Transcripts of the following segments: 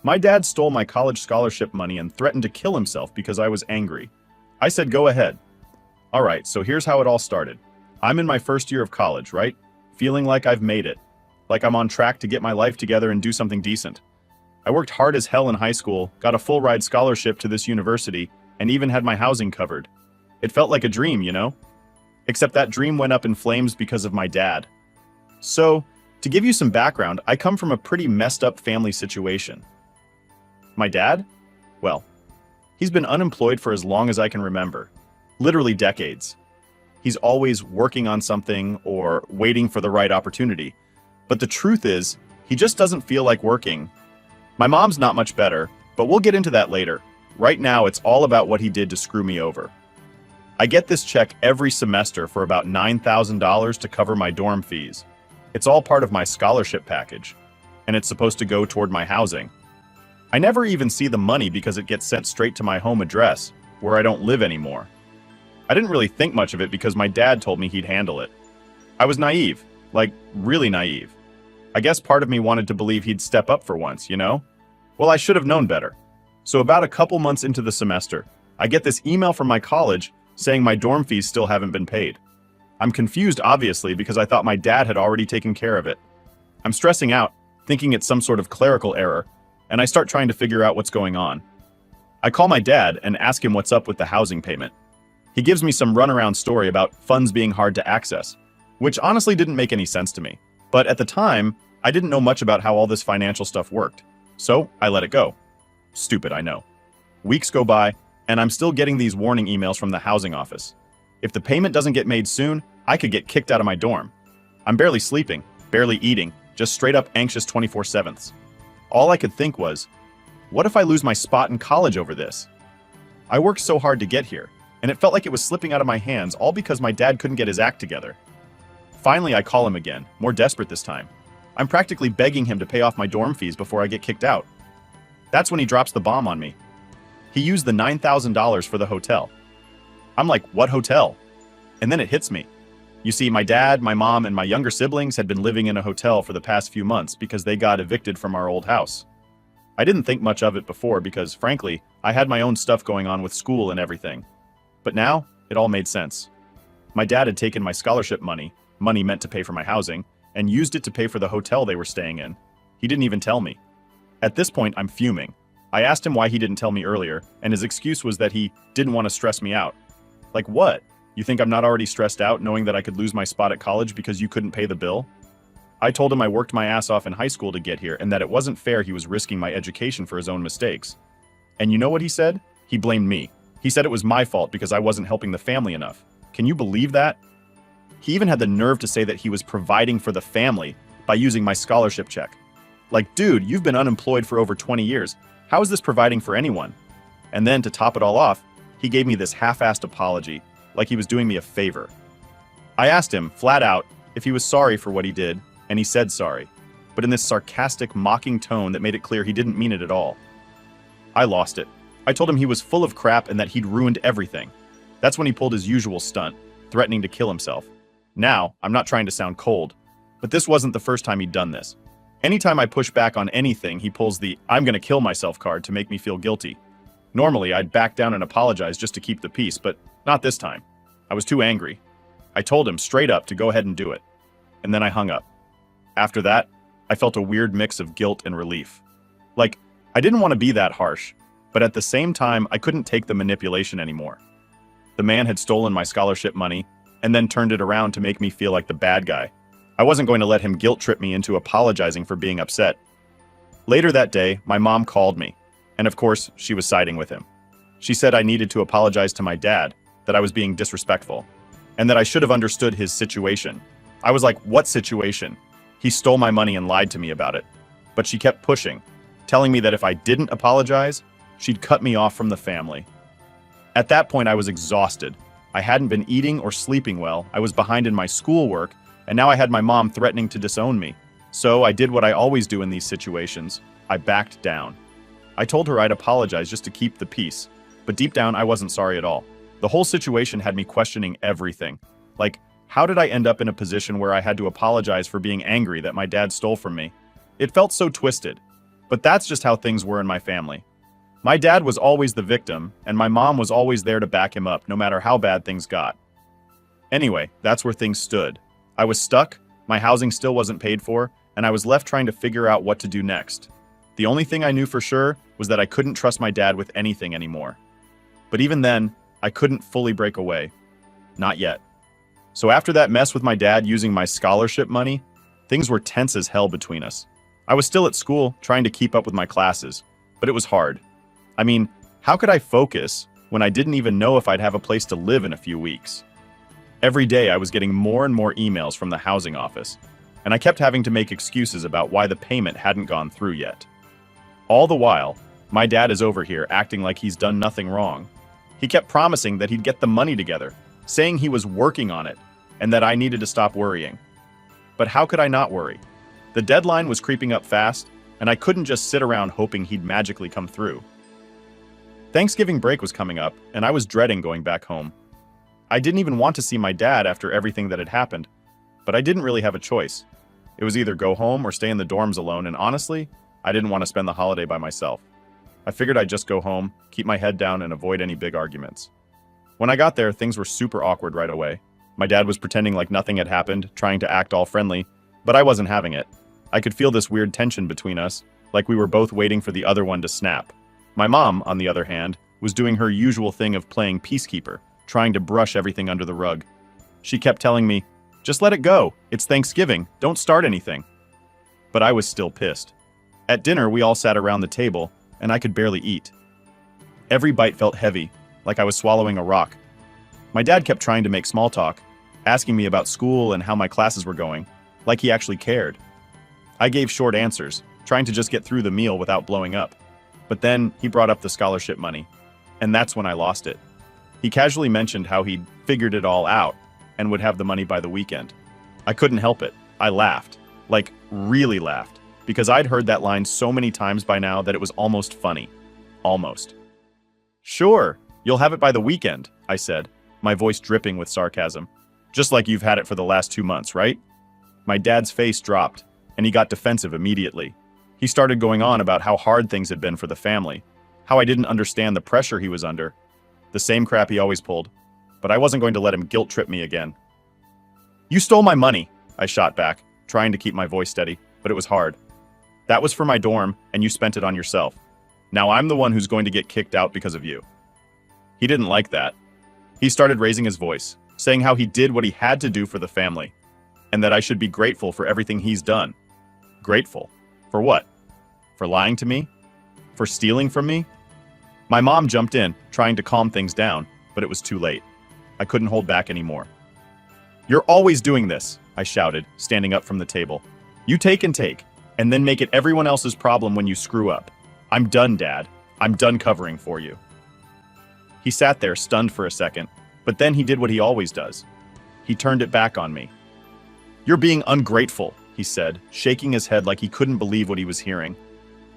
My dad stole my college scholarship money and threatened to kill himself because I was angry. I said, go ahead. All right, so here's how it all started. I'm in my first year of college, right? Feeling like I've made it. Like I'm on track to get my life together and do something decent. I worked hard as hell in high school, got a full ride scholarship to this university, and even had my housing covered. It felt like a dream, you know? Except that dream went up in flames because of my dad. So, to give you some background, I come from a pretty messed up family situation. My dad? Well, he's been unemployed for as long as I can remember. Literally decades. He's always working on something or waiting for the right opportunity. But the truth is, he just doesn't feel like working. My mom's not much better, but we'll get into that later. Right now, it's all about what he did to screw me over. I get this check every semester for about $9,000 to cover my dorm fees. It's all part of my scholarship package, and it's supposed to go toward my housing. I never even see the money because it gets sent straight to my home address, where I don't live anymore. I didn't really think much of it because my dad told me he'd handle it. I was naive, like really naive. I guess part of me wanted to believe he'd step up for once, you know? Well, I should have known better. So about a couple months into the semester, I get this email from my college saying my dorm fees still haven't been paid. I'm confused, obviously, because I thought my dad had already taken care of it. I'm stressing out, thinking it's some sort of clerical error, and I start trying to figure out what's going on. I call my dad and ask him what's up with the housing payment. He gives me some runaround story about funds being hard to access, which honestly didn't make any sense to me. But at the time, I didn't know much about how all this financial stuff worked. So I let it go. Stupid, I know. Weeks go by, and I'm still getting these warning emails from the housing office. If the payment doesn't get made soon, I could get kicked out of my dorm. I'm barely sleeping, barely eating, just straight up anxious 24/7. All I could think was, what if I lose my spot in college over this? I worked so hard to get here, and it felt like it was slipping out of my hands all because my dad couldn't get his act together. Finally, I call him again, more desperate this time. I'm practically begging him to pay off my dorm fees before I get kicked out. That's when he drops the bomb on me. He used the $9,000 for the hotel. I'm like, what hotel? And then it hits me. You see, my dad, my mom, and my younger siblings had been living in a hotel for the past few months because they got evicted from our old house. I didn't think much of it before because, frankly, I had my own stuff going on with school and everything. But now, it all made sense. My dad had taken my scholarship money meant to pay for my housing, and used it to pay for the hotel they were staying in. He didn't even tell me. At this point, I'm fuming. I asked him why he didn't tell me earlier, and his excuse was that he didn't want to stress me out. Like what? You think I'm not already stressed out knowing that I could lose my spot at college because you couldn't pay the bill? I told him I worked my ass off in high school to get here and that it wasn't fair he was risking my education for his own mistakes. And you know what he said? He blamed me. He said it was my fault because I wasn't helping the family enough. Can you believe that? He even had the nerve to say that he was providing for the family by using my scholarship check. Like, dude, you've been unemployed for over 20 years. How is this providing for anyone? And then, to top it all off, he gave me this half-assed apology, like he was doing me a favor. I asked him, flat out, if he was sorry for what he did, and he said sorry, but in this sarcastic, mocking tone that made it clear he didn't mean it at all. I lost it. I told him he was full of crap and that he'd ruined everything. That's when he pulled his usual stunt, threatening to kill himself. Now, I'm not trying to sound cold, but this wasn't the first time he'd done this. Anytime I push back on anything, he pulls the "I'm gonna kill myself" card to make me feel guilty. Normally, I'd back down and apologize just to keep the peace, but not this time. I was too angry. I told him straight up to go ahead and do it. And then I hung up. After that, I felt a weird mix of guilt and relief. Like, I didn't want to be that harsh, but at the same time, I couldn't take the manipulation anymore. The man had stolen my scholarship money, and then turned it around to make me feel like the bad guy. I wasn't going to let him guilt trip me into apologizing for being upset. Later that day, my mom called me, and of course, she was siding with him. She said I needed to apologize to my dad, that I was being disrespectful, and that I should have understood his situation. I was like, what situation? He stole my money and lied to me about it. But she kept pushing, telling me that if I didn't apologize, she'd cut me off from the family. At that point, I was exhausted. I hadn't been eating or sleeping well, I was behind in my schoolwork, and now I had my mom threatening to disown me. So I did what I always do in these situations. I backed down. I told her I'd apologize just to keep the peace, but deep down I wasn't sorry at all. The whole situation had me questioning everything. Like, how did I end up in a position where I had to apologize for being angry that my dad stole from me? It felt so twisted. But that's just how things were in my family. My dad was always the victim, and my mom was always there to back him up no matter how bad things got. Anyway, that's where things stood. I was stuck, my housing still wasn't paid for, and I was left trying to figure out what to do next. The only thing I knew for sure was that I couldn't trust my dad with anything anymore. But even then, I couldn't fully break away. Not yet. So after that mess with my dad using my scholarship money, things were tense as hell between us. I was still at school, trying to keep up with my classes, but it was hard. I mean, how could I focus when I didn't even know if I'd have a place to live in a few weeks? Every day I was getting more and more emails from the housing office, and I kept having to make excuses about why the payment hadn't gone through yet. All the while, my dad is over here acting like he's done nothing wrong. He kept promising that he'd get the money together, saying he was working on it, and that I needed to stop worrying. But how could I not worry? The deadline was creeping up fast, and I couldn't just sit around hoping he'd magically come through. Thanksgiving break was coming up, and I was dreading going back home. I didn't even want to see my dad after everything that had happened, but I didn't really have a choice. It was either go home or stay in the dorms alone, and honestly, I didn't want to spend the holiday by myself. I figured I'd just go home, keep my head down, and avoid any big arguments. When I got there, things were super awkward right away. My dad was pretending like nothing had happened, trying to act all friendly, but I wasn't having it. I could feel this weird tension between us, like we were both waiting for the other one to snap. My mom, on the other hand, was doing her usual thing of playing peacekeeper, trying to brush everything under the rug. She kept telling me, "Just let it go. It's Thanksgiving. Don't start anything." But I was still pissed. At dinner, we all sat around the table, and I could barely eat. Every bite felt heavy, like I was swallowing a rock. My dad kept trying to make small talk, asking me about school and how my classes were going, like he actually cared. I gave short answers, trying to just get through the meal without blowing up. But then he brought up the scholarship money, and that's when I lost it. He casually mentioned how he'd figured it all out and would have the money by the weekend. I couldn't help it. I laughed, like really laughed, because I'd heard that line so many times by now that it was almost funny. Almost. "Sure, you'll have it by the weekend," I said, my voice dripping with sarcasm. "Just like you've had it for the last 2 months, right?" My dad's face dropped, and he got defensive immediately. He started going on about how hard things had been for the family, how I didn't understand the pressure he was under. The same crap he always pulled, but I wasn't going to let him guilt trip me again. "You stole my money," I shot back, trying to keep my voice steady, but it was hard. "That was for my dorm, and you spent it on yourself. Now I'm the one who's going to get kicked out because of you." He didn't like that. He started raising his voice, saying how he did what he had to do for the family, and that I should be grateful for everything he's done. Grateful? For what? For lying to me? For stealing from me? My mom jumped in, trying to calm things down, but it was too late. I couldn't hold back anymore. "You're always doing this," I shouted, standing up from the table. "You take, and then make it everyone else's problem when you screw up. I'm done, Dad. I'm done covering for you." He sat there, stunned for a second, but then he did what he always does. He turned it back on me. "You're being ungrateful," he said, shaking his head like he couldn't believe what he was hearing.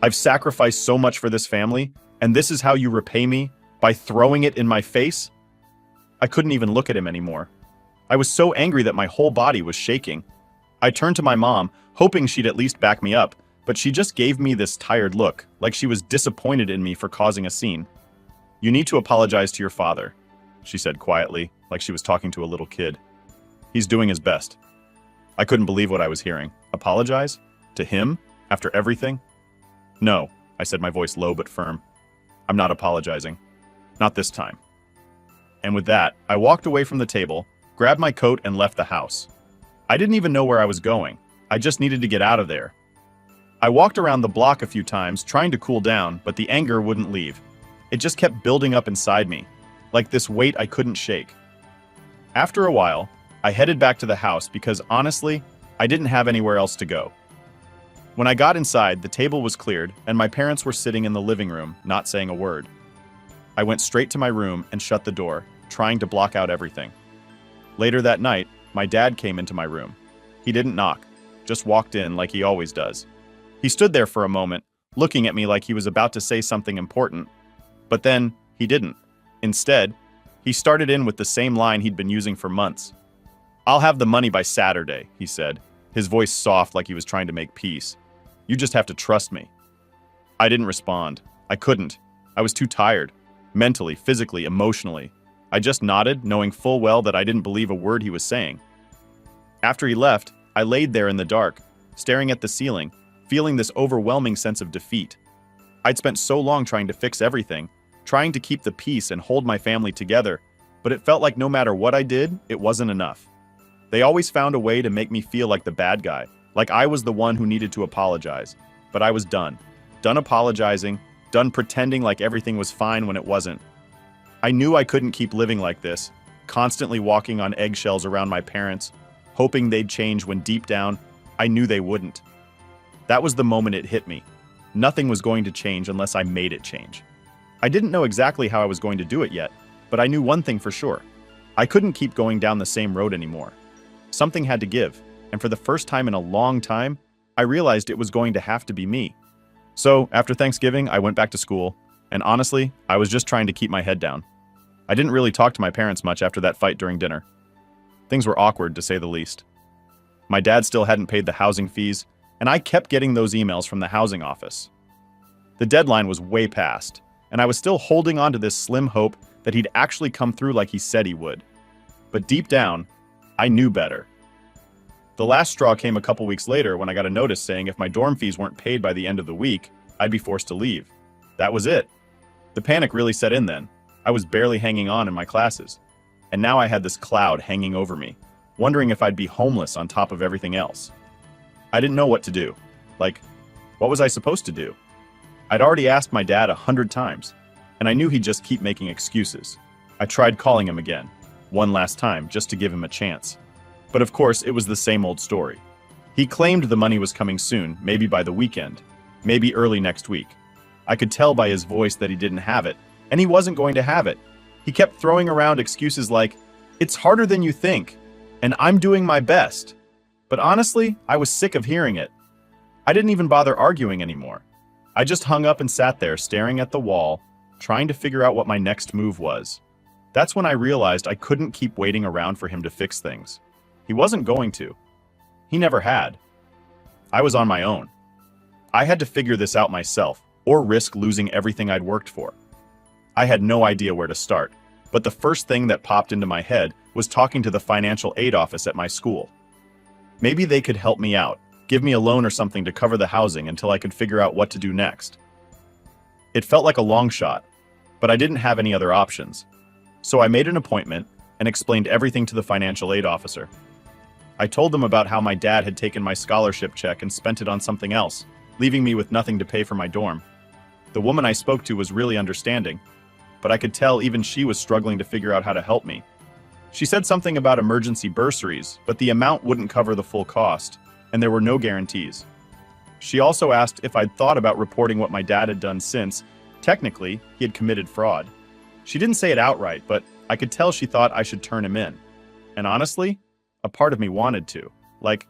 "I've sacrificed so much for this family, and this is how you repay me? By throwing it in my face?" I couldn't even look at him anymore. I was so angry that my whole body was shaking. I turned to my mom, hoping she'd at least back me up, but she just gave me this tired look, like she was disappointed in me for causing a scene. "You need to apologize to your father," she said quietly, like she was talking to a little kid. "He's doing his best." I couldn't believe what I was hearing. Apologize? To him? After everything? "No," I said, my voice low but firm. "I'm not apologizing. Not this time." And with that, I walked away from the table, grabbed my coat, and left the house. I didn't even know where I was going. I just needed to get out of there. I walked around the block a few times, trying to cool down, but the anger wouldn't leave. It just kept building up inside me, like this weight I couldn't shake. After a while, I headed back to the house because, honestly, I didn't have anywhere else to go. When I got inside, the table was cleared, and my parents were sitting in the living room, not saying a word. I went straight to my room and shut the door, trying to block out everything. Later that night, my dad came into my room. He didn't knock, just walked in like he always does. He stood there for a moment, looking at me like he was about to say something important, but then he didn't. Instead, he started in with the same line he'd been using for months. "I'll have the money by Saturday," he said, his voice soft like he was trying to make peace. "You just have to trust me." I didn't respond. I couldn't. I was too tired. Mentally, physically, emotionally. I just nodded, knowing full well that I didn't believe a word he was saying. After he left, I laid there in the dark, staring at the ceiling, feeling this overwhelming sense of defeat. I'd spent so long trying to fix everything, trying to keep the peace and hold my family together, but it felt like no matter what I did, it wasn't enough. They always found a way to make me feel like the bad guy, like I was the one who needed to apologize. But I was done. Done apologizing, done pretending like everything was fine when it wasn't. I knew I couldn't keep living like this, constantly walking on eggshells around my parents, hoping they'd change when deep down, I knew they wouldn't. That was the moment it hit me. Nothing was going to change unless I made it change. I didn't know exactly how I was going to do it yet, but I knew one thing for sure. I couldn't keep going down the same road anymore. Something had to give, and for the first time in a long time, I realized it was going to have to be me. So, after Thanksgiving, I went back to school, and honestly, I was just trying to keep my head down. I didn't really talk to my parents much after that fight during dinner. Things were awkward, to say the least. My dad still hadn't paid the housing fees, and I kept getting those emails from the housing office. The deadline was way past, and I was still holding on to this slim hope that he'd actually come through like he said he would. But deep down, I knew better. The last straw came a couple weeks later when I got a notice saying if my dorm fees weren't paid by the end of the week, I'd be forced to leave. That was it. The panic really set in then. I was barely hanging on in my classes. And now I had this cloud hanging over me, wondering if I'd be homeless on top of everything else. I didn't know what to do. Like, what was I supposed to do? I'd already asked my dad 100 times, and I knew he'd just keep making excuses. I tried calling him again, one last time, just to give him a chance. But of course, it was the same old story. He claimed the money was coming soon, maybe by the weekend, maybe early next week. I could tell by his voice that he didn't have it, and he wasn't going to have it. He kept throwing around excuses like, "It's harder than you think," and "I'm doing my best." But honestly, I was sick of hearing it. I didn't even bother arguing anymore. I just hung up and sat there staring at the wall, trying to figure out what my next move was. That's when I realized I couldn't keep waiting around for him to fix things. He wasn't going to. He never had. I was on my own. I had to figure this out myself, or risk losing everything I'd worked for. I had no idea where to start, but the first thing that popped into my head was talking to the financial aid office at my school. Maybe they could help me out, give me a loan or something to cover the housing until I could figure out what to do next. It felt like a long shot, but I didn't have any other options. So I made an appointment and explained everything to the financial aid officer. I told them about how my dad had taken my scholarship check and spent it on something else, leaving me with nothing to pay for my dorm. The woman I spoke to was really understanding, but I could tell even she was struggling to figure out how to help me. She said something about emergency bursaries, but the amount wouldn't cover the full cost, and there were no guarantees. She also asked if I'd thought about reporting what my dad had done since, technically, he had committed fraud. She didn't say it outright, but I could tell she thought I should turn him in. And honestly, a part of me wanted to. Like,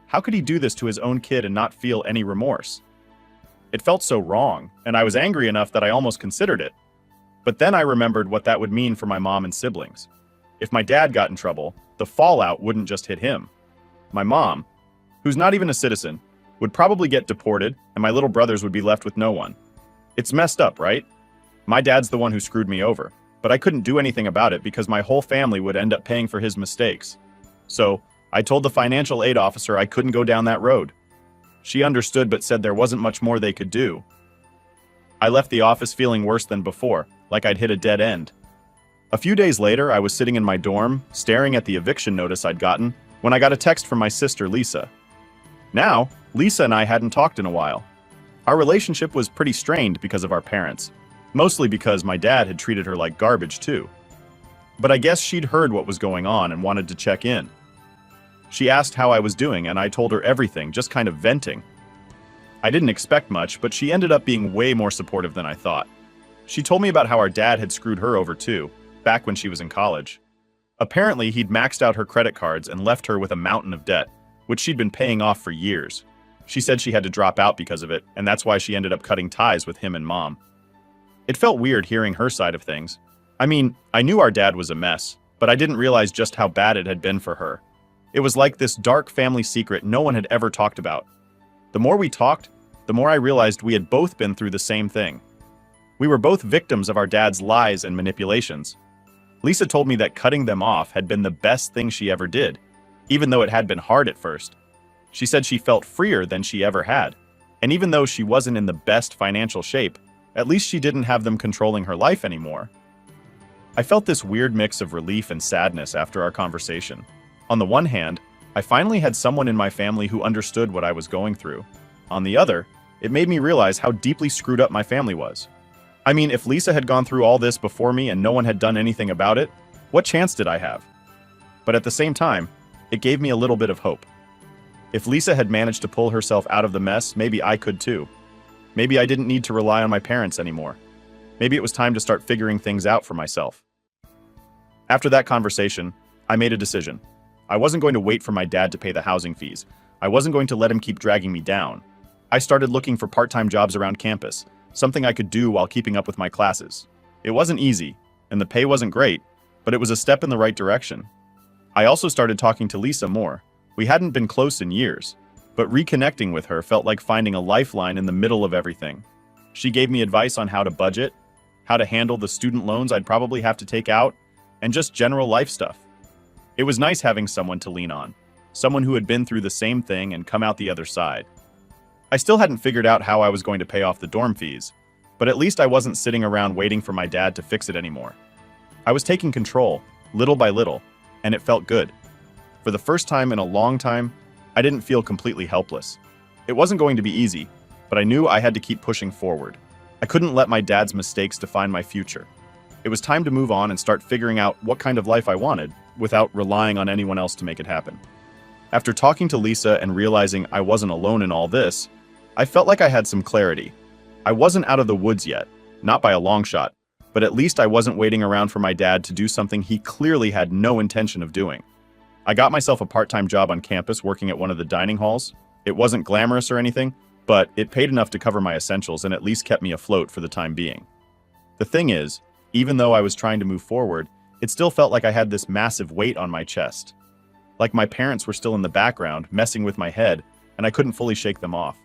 how could he do this to his own kid and not feel any remorse? It felt so wrong, and I was angry enough that I almost considered it. But then I remembered what that would mean for my mom and siblings. If my dad got in trouble, the fallout wouldn't just hit him. My mom, who's not even a citizen, would probably get deported, and my little brothers would be left with no one. It's messed up, right? My dad's the one who screwed me over, but I couldn't do anything about it because my whole family would end up paying for his mistakes. So, I told the financial aid officer I couldn't go down that road. She understood but said there wasn't much more they could do. I left the office feeling worse than before, like I'd hit a dead end. A few days later, I was sitting in my dorm, staring at the eviction notice I'd gotten, when I got a text from my sister, Lisa. Now, Lisa and I hadn't talked in a while. Our relationship was pretty strained because of our parents, mostly because my dad had treated her like garbage too. But I guess she'd heard what was going on and wanted to check in. She asked how I was doing, and I told her everything, just kind of venting. I didn't expect much, but she ended up being way more supportive than I thought. She told me about how our dad had screwed her over too, back when she was in college. Apparently, he'd maxed out her credit cards and left her with a mountain of debt, which she'd been paying off for years. She said she had to drop out because of it, and that's why she ended up cutting ties with him and mom. It felt weird hearing her side of things. I mean, I knew our dad was a mess, but I didn't realize just how bad it had been for her. It was like this dark family secret no one had ever talked about. The more we talked, the more I realized we had both been through the same thing. We were both victims of our dad's lies and manipulations. Lisa told me that cutting them off had been the best thing she ever did, even though it had been hard at first. She said she felt freer than she ever had, and even though she wasn't in the best financial shape, at least she didn't have them controlling her life anymore. I felt this weird mix of relief and sadness after our conversation. On the one hand, I finally had someone in my family who understood what I was going through. On the other, it made me realize how deeply screwed up my family was. I mean, if Lisa had gone through all this before me and no one had done anything about it, what chance did I have? But at the same time, it gave me a little bit of hope. If Lisa had managed to pull herself out of the mess, maybe I could too. Maybe I didn't need to rely on my parents anymore. Maybe it was time to start figuring things out for myself. After that conversation, I made a decision. I wasn't going to wait for my dad to pay the housing fees. I wasn't going to let him keep dragging me down. I started looking for part-time jobs around campus, something I could do while keeping up with my classes. It wasn't easy, and the pay wasn't great, but it was a step in the right direction. I also started talking to Lisa more. We hadn't been close in years, but reconnecting with her felt like finding a lifeline in the middle of everything. She gave me advice on how to budget, how to handle the student loans I'd probably have to take out, and just general life stuff. It was nice having someone to lean on, someone who had been through the same thing and come out the other side. I still hadn't figured out how I was going to pay off the dorm fees, but at least I wasn't sitting around waiting for my dad to fix it anymore. I was taking control, little by little, and it felt good. For the first time in a long time, I didn't feel completely helpless. It wasn't going to be easy, but I knew I had to keep pushing forward. I couldn't let my dad's mistakes define my future. It was time to move on and start figuring out what kind of life I wanted, without relying on anyone else to make it happen. After talking to Lisa and realizing I wasn't alone in all this, I felt like I had some clarity. I wasn't out of the woods yet, not by a long shot, but at least I wasn't waiting around for my dad to do something he clearly had no intention of doing. I got myself a part-time job on campus working at one of the dining halls. It wasn't glamorous or anything, but it paid enough to cover my essentials and at least kept me afloat for the time being. The thing is, even though I was trying to move forward, it still felt like I had this massive weight on my chest. Like my parents were still in the background, messing with my head, and I couldn't fully shake them off.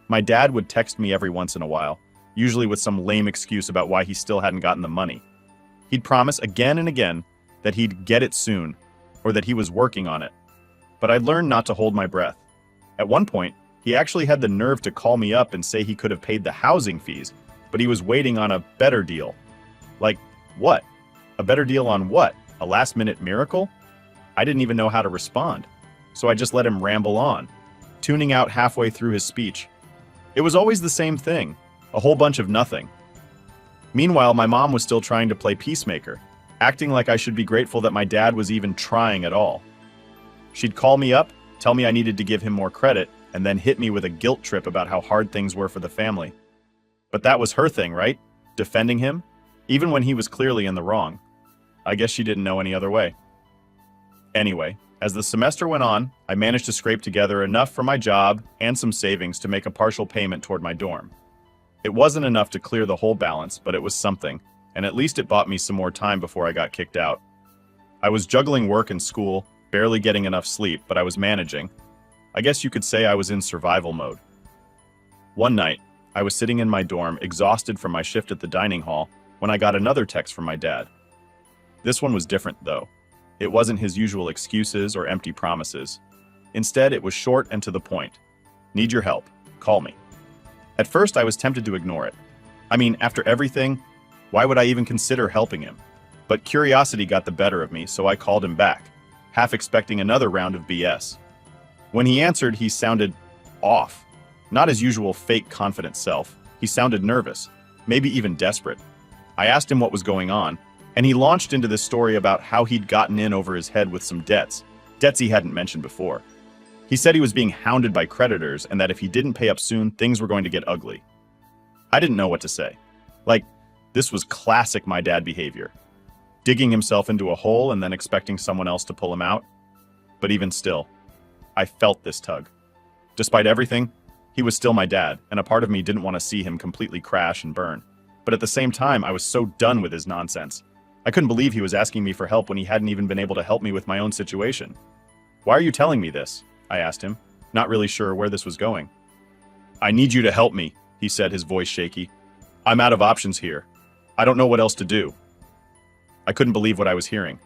My dad would text me every once in a while, usually with some lame excuse about why he still hadn't gotten the money. He'd promise again and again that he'd get it soon, or that he was working on it. But I learned not to hold my breath. At one point, he actually had the nerve to call me up and say he could have paid the housing fees, but he was waiting on a better deal. Like, what? A better deal on what? A last-minute miracle? I didn't even know how to respond, so I just let him ramble on, tuning out halfway through his speech. It was always the same thing, a whole bunch of nothing. Meanwhile, my mom was still trying to play peacemaker, acting like I should be grateful that my dad was even trying at all. She'd call me up, tell me I needed to give him more credit, and then hit me with a guilt trip about how hard things were for the family. But that was her thing, right? Defending him? Even when he was clearly in the wrong. I guess she didn't know any other way. Anyway, as the semester went on, I managed to scrape together enough for my job and some savings to make a partial payment toward my dorm. It wasn't enough to clear the whole balance, but it was something, and at least it bought me some more time before I got kicked out. I was juggling work and school, barely getting enough sleep, but I was managing. I guess you could say I was in survival mode. One night, I was sitting in my dorm, exhausted from my shift at the dining hall, when I got another text from my dad. This one was different, though. It wasn't his usual excuses or empty promises. Instead, it was short and to the point. Need your help. Call me. At first, I was tempted to ignore it. I mean, after everything, why would I even consider helping him? But curiosity got the better of me, so I called him back, half expecting another round of BS. When he answered, he sounded off. Not his usual fake confident self. He sounded nervous, maybe even desperate. I asked him what was going on, and he launched into this story about how he'd gotten in over his head with some debts he hadn't mentioned before. He said he was being hounded by creditors and that if he didn't pay up soon, things were going to get ugly. I didn't know what to say. Like, this was classic my dad behavior. Digging himself into a hole and then expecting someone else to pull him out. But even still, I felt this tug. Despite everything, he was still my dad, and a part of me didn't want to see him completely crash and burn. But at the same time, I was so done with his nonsense. I couldn't believe he was asking me for help when he hadn't even been able to help me with my own situation. Why are you telling me this? I asked him, not really sure where this was going. I need you to help me, he said, his voice shaky. I'm out of options here. I don't know what else to do. I couldn't believe what I was hearing.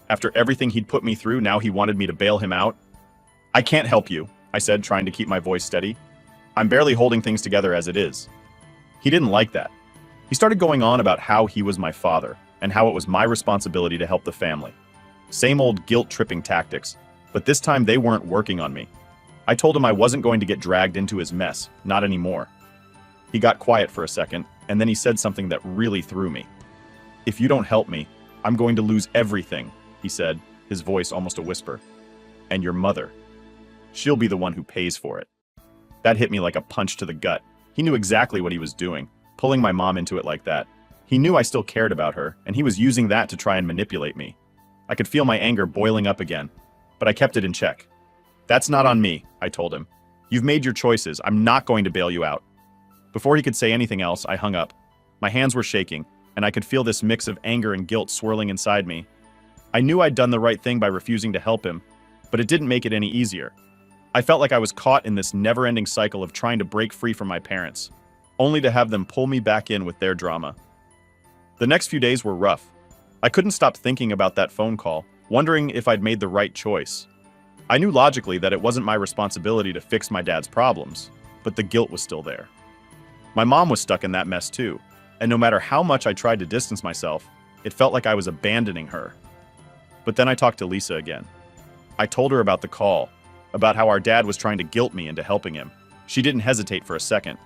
After everything he'd put me through, now he wanted me to bail him out? I can't help you, I said, trying to keep my voice steady. I'm barely holding things together as it is. He didn't like that. He started going on about how he was my father and how it was my responsibility to help the family. Same old guilt-tripping tactics, but this time they weren't working on me. I told him I wasn't going to get dragged into his mess, not anymore. He got quiet for a second, and then he said something that really threw me. If you don't help me, I'm going to lose everything, he said, his voice almost a whisper. And your mother. She'll be the one who pays for it. That hit me like a punch to the gut. He knew exactly what he was doing, pulling my mom into it like that. He knew I still cared about her, and he was using that to try and manipulate me. I could feel my anger boiling up again, but I kept it in check. That's not on me, I told him. You've made your choices. I'm not going to bail you out. Before he could say anything else, I hung up. My hands were shaking, and I could feel this mix of anger and guilt swirling inside me. I knew I'd done the right thing by refusing to help him, but it didn't make it any easier. I felt like I was caught in this never-ending cycle of trying to break free from my parents, only to have them pull me back in with their drama. The next few days were rough. I couldn't stop thinking about that phone call, wondering if I'd made the right choice. I knew logically that it wasn't my responsibility to fix my dad's problems, but the guilt was still there. My mom was stuck in that mess too, and no matter how much I tried to distance myself, it felt like I was abandoning her. But then I talked to Lisa again. I told her about the call, about how our dad was trying to guilt me into helping him. She didn't hesitate for a second.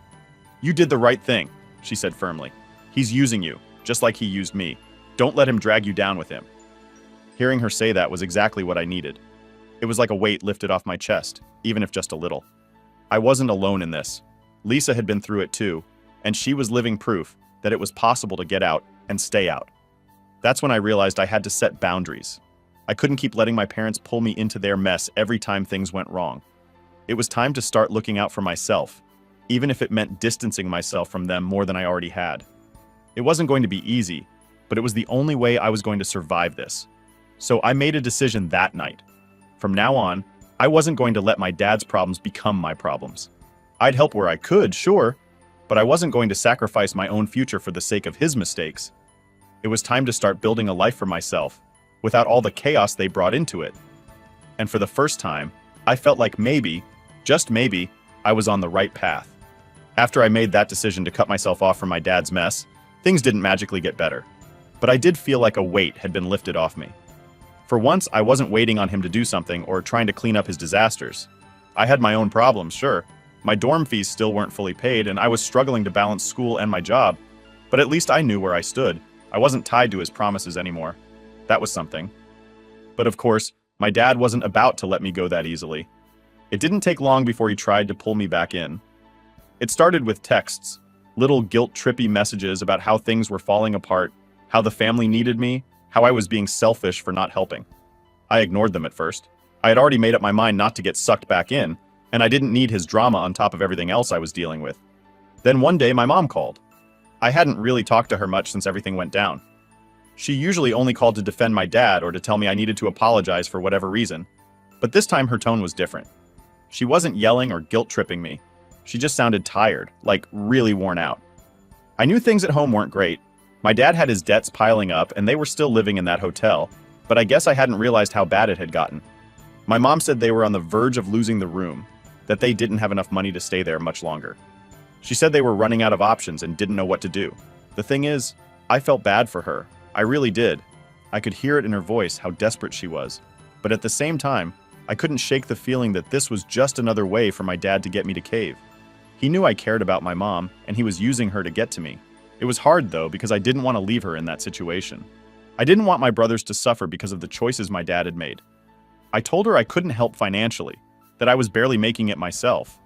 You did the right thing, she said firmly. He's using you, just like he used me. Don't let him drag you down with him. Hearing her say that was exactly what I needed. It was like a weight lifted off my chest, even if just a little. I wasn't alone in this. Lisa had been through it too, and she was living proof that it was possible to get out and stay out. That's when I realized I had to set boundaries. I couldn't keep letting my parents pull me into their mess every time things went wrong. It was time to start looking out for myself, even if it meant distancing myself from them more than I already had. It wasn't going to be easy, but it was the only way I was going to survive this. So I made a decision that night. From now on, I wasn't going to let my dad's problems become my problems. I'd help where I could, sure, but I wasn't going to sacrifice my own future for the sake of his mistakes. It was time to start building a life for myself, without all the chaos they brought into it. And for the first time, I felt like maybe, just maybe, I was on the right path. After I made that decision to cut myself off from my dad's mess, things didn't magically get better. But I did feel like a weight had been lifted off me. For once, I wasn't waiting on him to do something or trying to clean up his disasters. I had my own problems, sure. My dorm fees still weren't fully paid, and I was struggling to balance school and my job. But at least I knew where I stood. I wasn't tied to his promises anymore. That was something. But of course, my dad wasn't about to let me go that easily. It didn't take long before he tried to pull me back in. It started with texts, little guilt-trippy messages about how things were falling apart, how the family needed me, how I was being selfish for not helping. I ignored them at first. I had already made up my mind not to get sucked back in, and I didn't need his drama on top of everything else I was dealing with. Then one day my mom called. I hadn't really talked to her much since everything went down. She usually only called to defend my dad or to tell me I needed to apologize for whatever reason. But this time her tone was different. She wasn't yelling or guilt-tripping me. She just sounded tired, like really worn out. I knew things at home weren't great. My dad had his debts piling up and they were still living in that hotel, but I guess I hadn't realized how bad it had gotten. My mom said they were on the verge of losing the room, that they didn't have enough money to stay there much longer. She said they were running out of options and didn't know what to do. The thing is, I felt bad for her. I really did. I could hear it in her voice how desperate she was. But at the same time, I couldn't shake the feeling that this was just another way for my dad to get me to cave. He knew I cared about my mom, and he was using her to get to me. It was hard, though, because I didn't want to leave her in that situation. I didn't want my brothers to suffer because of the choices my dad had made. I told her I couldn't help financially, that I was barely making it myself.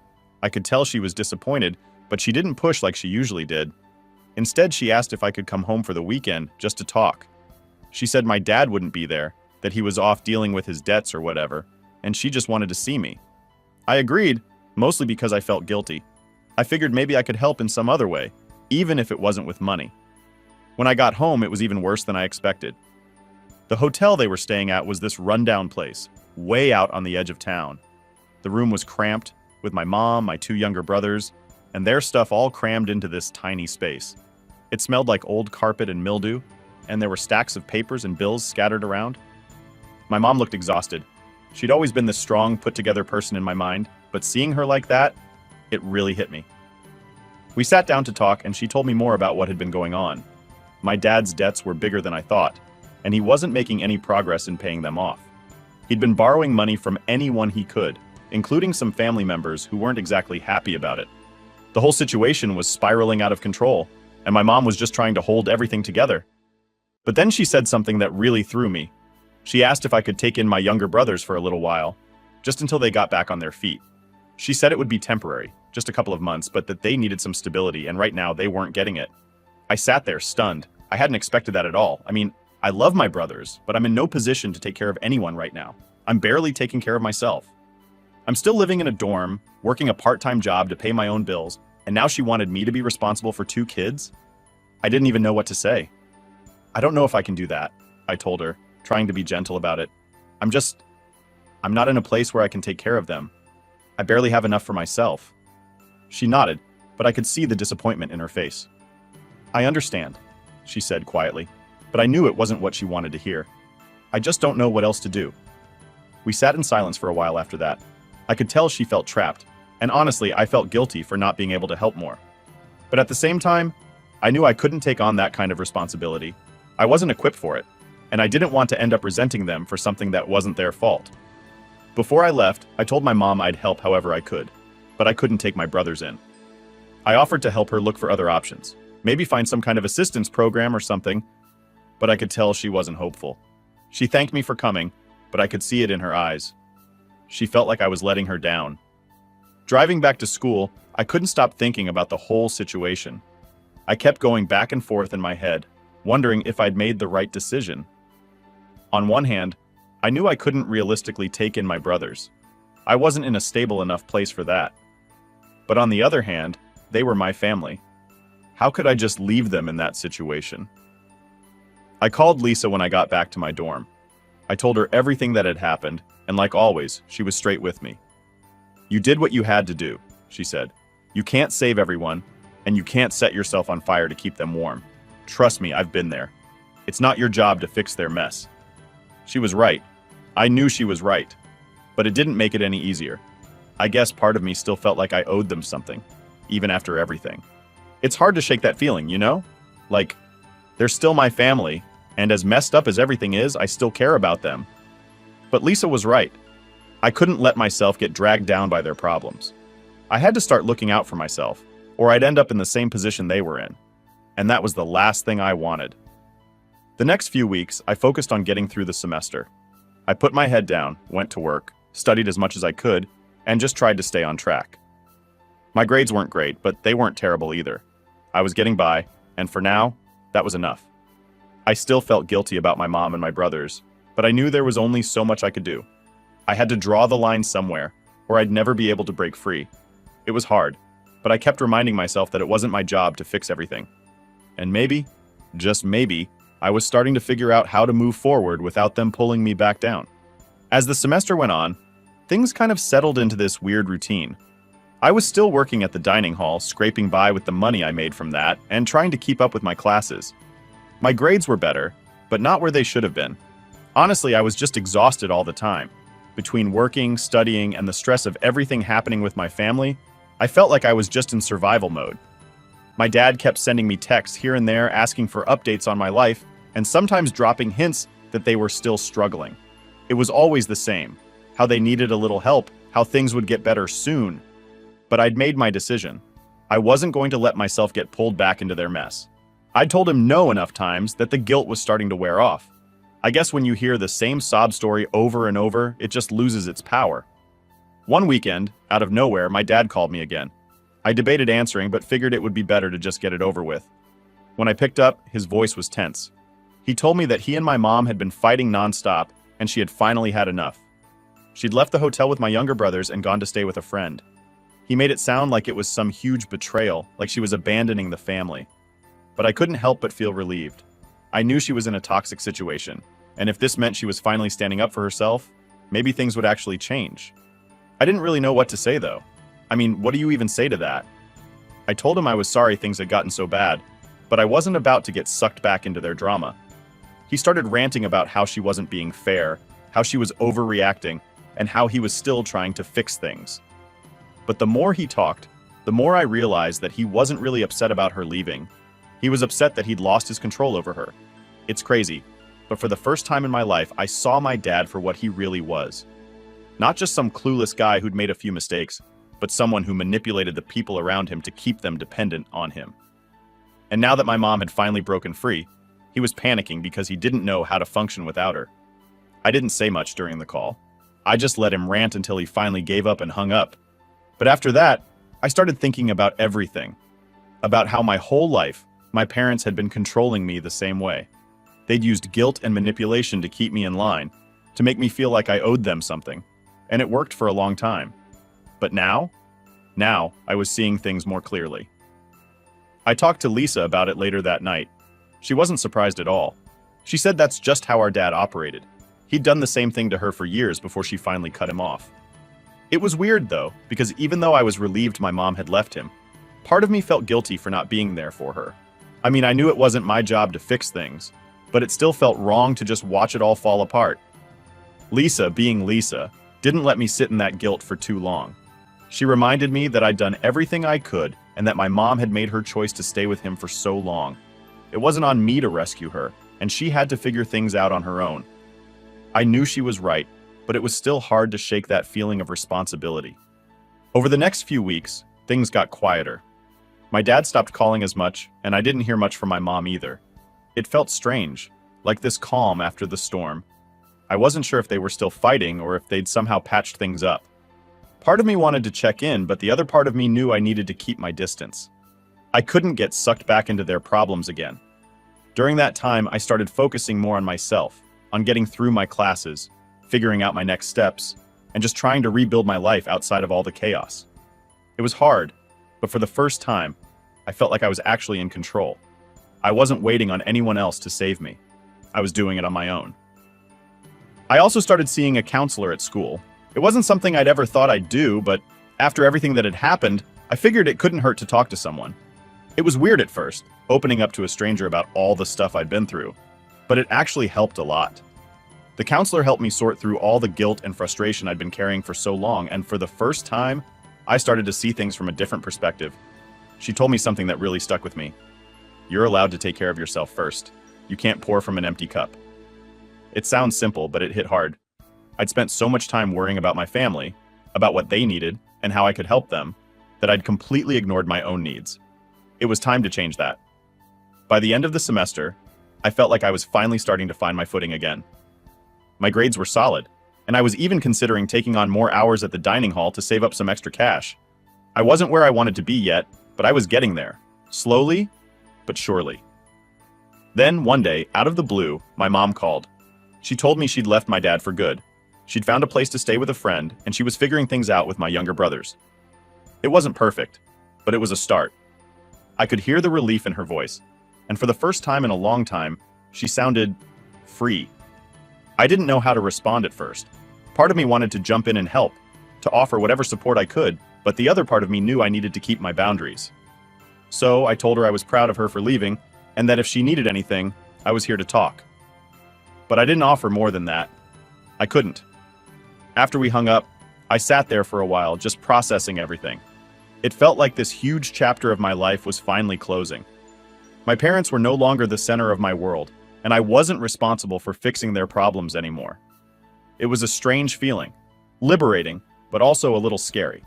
I could tell she was disappointed, but she didn't push like she usually did. Instead, she asked if I could come home for the weekend just to talk. She said my dad wouldn't be there, that he was off dealing with his debts or whatever, and she just wanted to see me. I agreed, mostly because I felt guilty. I figured maybe I could help in some other way, even if it wasn't with money. When I got home, it was even worse than I expected. The hotel they were staying at was this rundown place, way out on the edge of town. The room was cramped, with my mom, my two younger brothers, and their stuff all crammed into this tiny space. It smelled like old carpet and mildew, and there were stacks of papers and bills scattered around. My mom looked exhausted. She'd always been this strong, put-together person in my mind, but seeing her like that, it really hit me. We sat down to talk, and she told me more about what had been going on. My dad's debts were bigger than I thought, and he wasn't making any progress in paying them off. He'd been borrowing money from anyone he could, including some family members who weren't exactly happy about it. The whole situation was spiraling out of control, and my mom was just trying to hold everything together. But then she said something that really threw me. She asked if I could take in my younger brothers for a little while, just until they got back on their feet. She said it would be temporary, just a couple of months, but that they needed some stability, and right now they weren't getting it. I sat there, stunned. I hadn't expected that at all. I mean, I love my brothers, but I'm in no position to take care of anyone right now. I'm barely taking care of myself. I'm still living in a dorm, working a part-time job to pay my own bills, and now she wanted me to be responsible for 2 kids? I didn't even know what to say. I don't know if I can do that, I told her, trying to be gentle about it. I'm not in a place where I can take care of them. I barely have enough for myself. She nodded, but I could see the disappointment in her face. I understand, she said quietly, but I knew it wasn't what she wanted to hear. I just don't know what else to do. We sat in silence for a while after that. I could tell she felt trapped, and honestly, I felt guilty for not being able to help more. But at the same time, I knew I couldn't take on that kind of responsibility. I wasn't equipped for it, and I didn't want to end up resenting them for something that wasn't their fault. Before I left, I told my mom I'd help however I could, but I couldn't take my brothers in. I offered to help her look for other options, maybe find some kind of assistance program or something, but I could tell she wasn't hopeful. She thanked me for coming, but I could see it in her eyes. She felt like I was letting her down. Driving back to school, I couldn't stop thinking about the whole situation. I kept going back and forth in my head, wondering if I'd made the right decision. On one hand, I knew I couldn't realistically take in my brothers. I wasn't in a stable enough place for that. But on the other hand, they were my family. How could I just leave them in that situation? I called Lisa when I got back to my dorm. I told her everything that had happened, and like always, she was straight with me. You did what you had to do, she said. You can't save everyone, and you can't set yourself on fire to keep them warm. Trust me, I've been there. It's not your job to fix their mess. She was right. I knew she was right. But it didn't make it any easier. I guess part of me still felt like I owed them something, even after everything. It's hard to shake that feeling, you know? Like, they're still my family, and as messed up as everything is, I still care about them. But Lisa was right. I couldn't let myself get dragged down by their problems. I had to start looking out for myself, or I'd end up in the same position they were in. And that was the last thing I wanted. The next few weeks, I focused on getting through the semester. I put my head down, went to work, studied as much as I could, and just tried to stay on track. My grades weren't great, but they weren't terrible either. I was getting by, and for now, that was enough. I still felt guilty about my mom and my brothers, but I knew there was only so much I could do. I had to draw the line somewhere, or I'd never be able to break free. It was hard, but I kept reminding myself that it wasn't my job to fix everything. And maybe, just maybe, I was starting to figure out how to move forward without them pulling me back down. As the semester went on, things kind of settled into this weird routine. I was still working at the dining hall, scraping by with the money I made from that, and trying to keep up with my classes. My grades were better, but not where they should have been. Honestly, I was just exhausted all the time. Between working, studying, and the stress of everything happening with my family, I felt like I was just in survival mode. My dad kept sending me texts here and there asking for updates on my life, and sometimes dropping hints that they were still struggling. It was always the same, how they needed a little help, how things would get better soon. But I'd made my decision. I wasn't going to let myself get pulled back into their mess. I'd told him no enough times that the guilt was starting to wear off. I guess when you hear the same sob story over and over, it just loses its power. One weekend, out of nowhere, my dad called me again. I debated answering, but figured it would be better to just get it over with. When I picked up, his voice was tense. He told me that he and my mom had been fighting nonstop, and she had finally had enough. She'd left the hotel with my younger brothers and gone to stay with a friend. He made it sound like it was some huge betrayal, like she was abandoning the family. But I couldn't help but feel relieved. I knew she was in a toxic situation, and if this meant she was finally standing up for herself, maybe things would actually change. I didn't really know what to say, though. I mean, what do you even say to that? I told him I was sorry things had gotten so bad, but I wasn't about to get sucked back into their drama. He started ranting about how she wasn't being fair, how she was overreacting, and how he was still trying to fix things. But the more he talked, the more I realized that he wasn't really upset about her leaving. He was upset that he'd lost his control over her. It's crazy, but for the first time in my life, I saw my dad for what he really was. Not just some clueless guy who'd made a few mistakes, but someone who manipulated the people around him to keep them dependent on him. And now that my mom had finally broken free, he was panicking because he didn't know how to function without her. I didn't say much during the call. I just let him rant until he finally gave up and hung up. But after that, I started thinking about everything. About how my whole life, my parents had been controlling me the same way. They'd used guilt and manipulation to keep me in line, to make me feel like I owed them something. And it worked for a long time. But now I was seeing things more clearly. I talked to Lisa about it later that night. She wasn't surprised at all. She said that's just how our dad operated. He'd done the same thing to her for years before she finally cut him off. It was weird though, because even though I was relieved my mom had left him, part of me felt guilty for not being there for her. I mean, I knew it wasn't my job to fix things, but it still felt wrong to just watch it all fall apart. Lisa, being Lisa, didn't let me sit in that guilt for too long. She reminded me that I'd done everything I could and that my mom had made her choice to stay with him for so long. It wasn't on me to rescue her, and she had to figure things out on her own. I knew she was right, but it was still hard to shake that feeling of responsibility. Over the next few weeks, things got quieter. My dad stopped calling as much, and I didn't hear much from my mom either. It felt strange, like this calm after the storm. I wasn't sure if they were still fighting or if they'd somehow patched things up. Part of me wanted to check in, but the other part of me knew I needed to keep my distance. I couldn't get sucked back into their problems again. During that time, I started focusing more on myself, on getting through my classes, figuring out my next steps, and just trying to rebuild my life outside of all the chaos. It was hard, but for the first time, I felt like I was actually in control. I wasn't waiting on anyone else to save me. I was doing it on my own. I also started seeing a counselor at school. It wasn't something I'd ever thought I'd do, but after everything that had happened, I figured it couldn't hurt to talk to someone. It was weird at first, opening up to a stranger about all the stuff I'd been through, but it actually helped a lot. The counselor helped me sort through all the guilt and frustration I'd been carrying for so long, and for the first time, I started to see things from a different perspective. She told me something that really stuck with me. You're allowed to take care of yourself first. You can't pour from an empty cup. It sounds simple, but it hit hard. I'd spent so much time worrying about my family, about what they needed, and how I could help them, that I'd completely ignored my own needs. It was time to change that. By the end of the semester, I felt like I was finally starting to find my footing again. My grades were solid, and I was even considering taking on more hours at the dining hall to save up some extra cash. I wasn't where I wanted to be yet, but I was getting there, slowly, but surely. Then, one day, out of the blue, my mom called. She told me she'd left my dad for good. She'd found a place to stay with a friend, and she was figuring things out with my younger brothers. It wasn't perfect, but it was a start. I could hear the relief in her voice, and for the first time in a long time, she sounded free. I didn't know how to respond at first. Part of me wanted to jump in and help, to offer whatever support I could, but the other part of me knew I needed to keep my boundaries. So I told her I was proud of her for leaving, and that if she needed anything, I was here to talk. But I didn't offer more than that. I couldn't. After we hung up, I sat there for a while, just processing everything. It felt like this huge chapter of my life was finally closing. My parents were no longer the center of my world, and I wasn't responsible for fixing their problems anymore. It was a strange feeling, liberating, but also a little scary.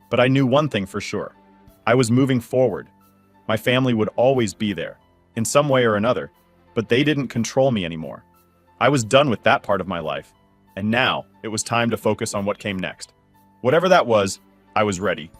But I knew one thing for sure. I was moving forward. My family would always be there, in some way or another, but they didn't control me anymore. I was done with that part of my life, and now it was time to focus on what came next. Whatever that was, I was ready.